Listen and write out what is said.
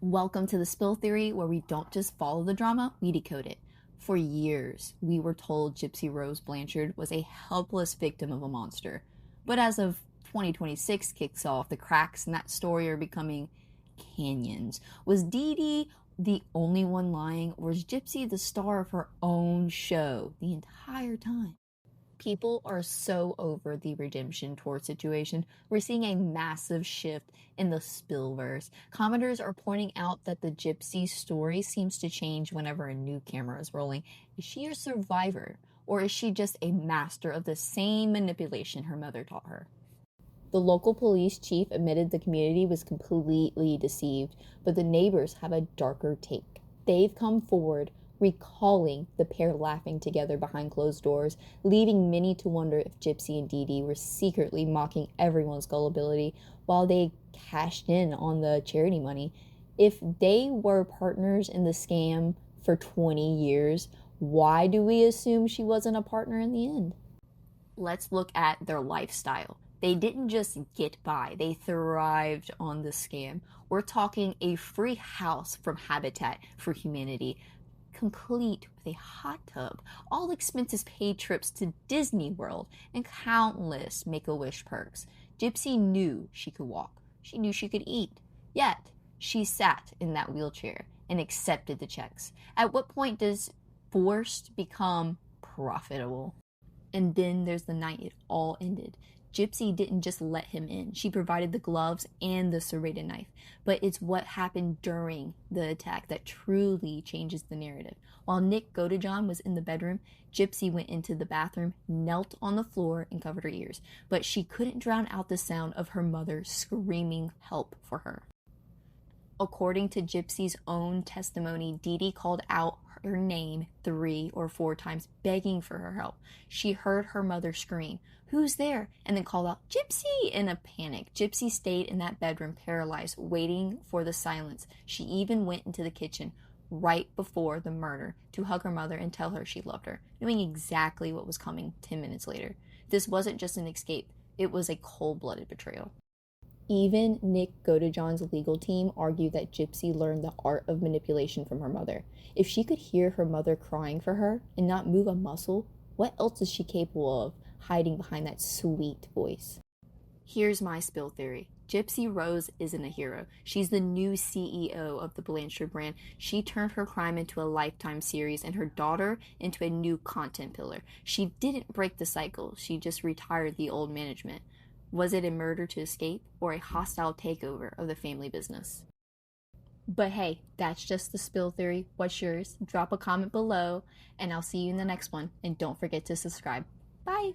Welcome to the Spill Theory, where we don't just follow the drama, we decode it. For years, we were told Gypsy-Rose Blanchard was a helpless victim of a monster. But as of 2026 kicks off, the cracks in that story are becoming canyons. Was Dee Dee the only one lying, or was Gypsy the star of her own show the entire time? People are so over the redemption tour situation. We're seeing a massive shift in the Spillverse. Commenters are pointing out that the Gypsy story seems to change whenever a new camera is rolling. Is she a survivor, or is she just a master of the same manipulation her mother taught her? The local police chief admitted the community was completely deceived, but the neighbors have a darker take. They've come forward recalling the pair laughing together behind closed doors, leaving many to wonder if Gypsy and Dee Dee were secretly mocking everyone's gullibility while they cashed in on the charity money. If they were partners in the scam for 20 years, why do we assume she wasn't a partner in the end? Let's look at their lifestyle. They didn't just get by, they thrived on the scam. We're talking a free house from Habitat for Humanity, complete with a hot tub, all expenses paid trips to Disney World, and countless Make-A-Wish perks. Gypsy knew she could walk. She knew she could eat. Yet, she sat in that wheelchair and accepted the checks. At what point does forced become profitable? And then there's the night it all ended. Gypsy didn't just let him in. She provided the gloves and the serrated knife. But it's what happened during the attack that truly changes the narrative. While Nick Godejohn was in the bedroom, Gypsy went into the bathroom, knelt on the floor, and covered her ears. But she couldn't drown out the sound of her mother screaming help for her. According to Gypsy's own testimony, Dee Dee called out her name 3 or 4 times, begging for her help. She heard her mother scream, "Who's there?" and then called out, "Gypsy!" in a panic. Gypsy stayed in that bedroom paralyzed, waiting for the silence. She even went into the kitchen right before the murder to hug her mother and tell her she loved her, knowing exactly what was coming 10 minutes later. This wasn't just an escape, it was a cold-blooded betrayal. Even Nick Godejohn's legal team argued that Gypsy learned the art of manipulation from her mother. If she could hear her mother crying for her and not move a muscle, what else is she capable of, hiding behind that sweet voice? Here's my spill theory. Gypsy-Rose isn't a hero. She's the new CEO of the Blanchard Brand. She turned her crime into a Lifetime series and her daughter into a new content pillar. She didn't break the cycle. She just retired the old management. Was it a murder to escape or a hostile takeover of the family business? But hey, that's just the spill theory. What's yours? Drop a comment below, and I'll see you in the next one. And don't forget to subscribe. Bye!